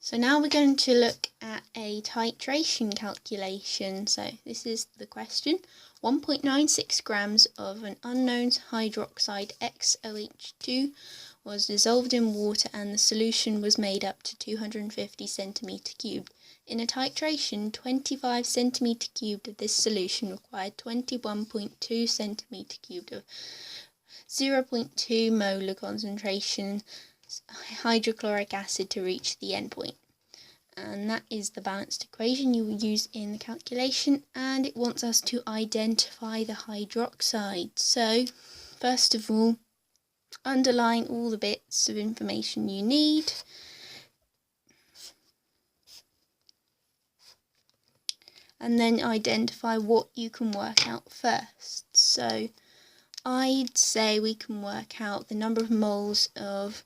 So now we're going to look at a titration calculation. So this is the question. 1.96 grams of an unknown hydroxide XOH2 was dissolved in water and the solution was made up to 250 centimetre cubed. In a titration, 25 centimetre cubed of this solution required 21.2 centimetre cubed of 0.2 molar concentration hydrochloric acid to reach the endpoint. And that is the balanced equation you will use in the calculation, and it wants us to identify the hydroxide. So first of all, underline all the bits of information you need. And then identify what you can work out first. So I'd say we can work out the number of moles of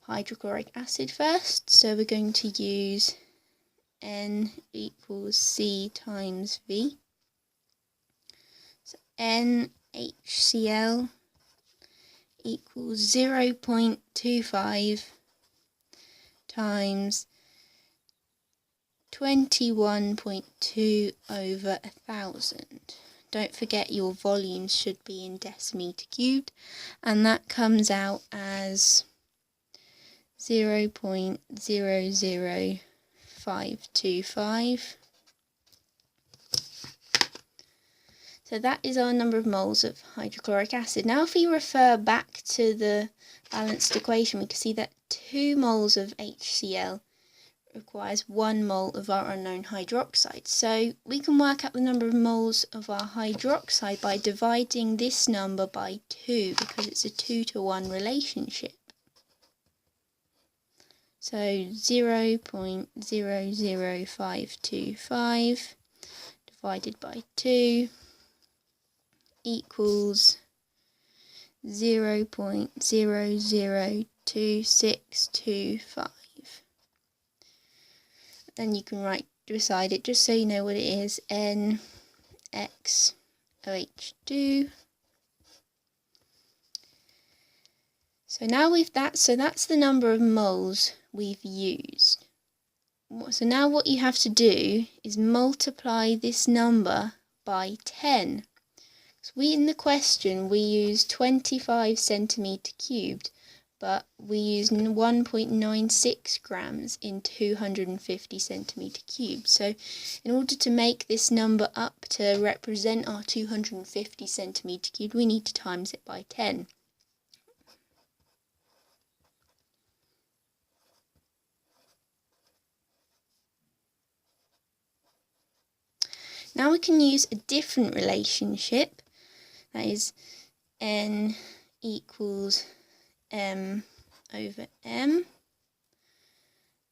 hydrochloric acid first. So we're going to use N equals C times V. So NHCl equals 0.25 times 21.2 over 1,000. Don't forget your volumes should be in decimetre cubed, and that comes out as 0.00525. So that is our number of moles of hydrochloric acid. Now if we refer back to the balanced equation, we can see that 2 moles of HCl requires 1 mole of our unknown hydroxide. So we can work out the number of moles of our hydroxide by dividing this number by 2, because it's a 2-to-1 relationship. So 0.00525 divided by 2 equals 0.002625. Then you can write beside it, just so you know what it is, NXOH2. So now that's the number of moles we've used. So now what you have to do is multiply this number by 10. So in the question we used 25 centimetre cubed, but we used 1.96 grams in 250 centimetre cubed. So in order to make this number up to represent our 250 centimetre cubed, we need to times it by 10. Now we can use a different relationship, that is N equals M over M,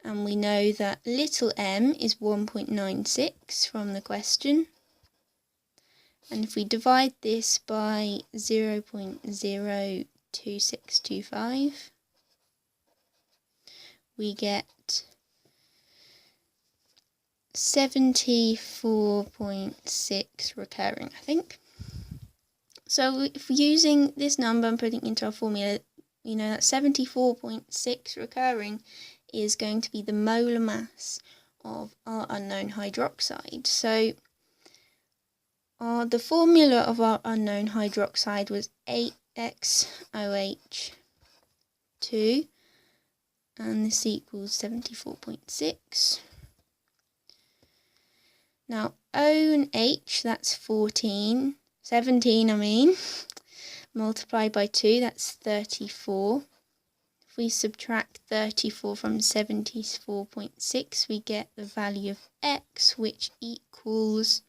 and we know that little m is 1.96 from the question, and if we divide this by 0.02625 we get 74.6 recurring, I think. So if we're using this number and putting it into our formula, you know that 74.6 recurring is going to be the molar mass of our unknown hydroxide. So the formula of our unknown hydroxide was 8XOH2, and this equals 74.6. Now O and H, that's 17 I mean, multiplied by 2, that's 34. If we subtract 34 from 74.6, we get the value of X, which equals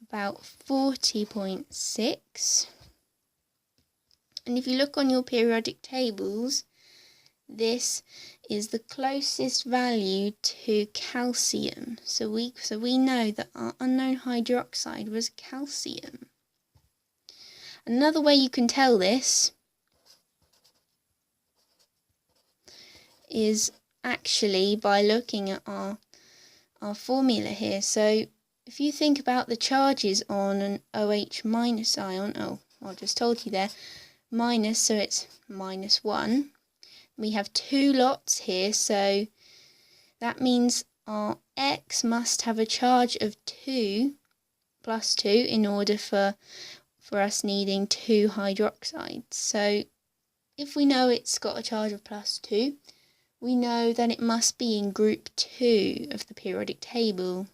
about 40.6. And if you look on your periodic tables, this is the closest value to calcium. So we know that our unknown hydroxide was calcium. Another way you can tell this is actually by looking at our formula here. So if you think about the charges on an OH minus ion, I just told you there, minus, so it's -1. We have 2 lots here, so That means our X must have a charge of 2, plus 2, in order for us needing 2 hydroxides. So if we know it's got a charge of plus 2, we know that it must be in group 2 of the periodic table.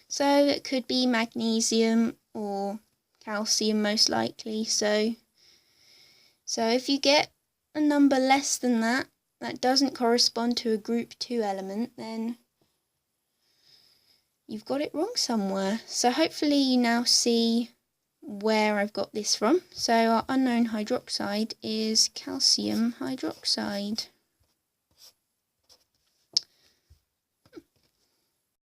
So it could be magnesium or calcium most likely. So if you get a number less than that doesn't correspond to a group 2 element, then you've got it wrong somewhere. So hopefully you now see where I've got this from. So our unknown hydroxide is calcium hydroxide.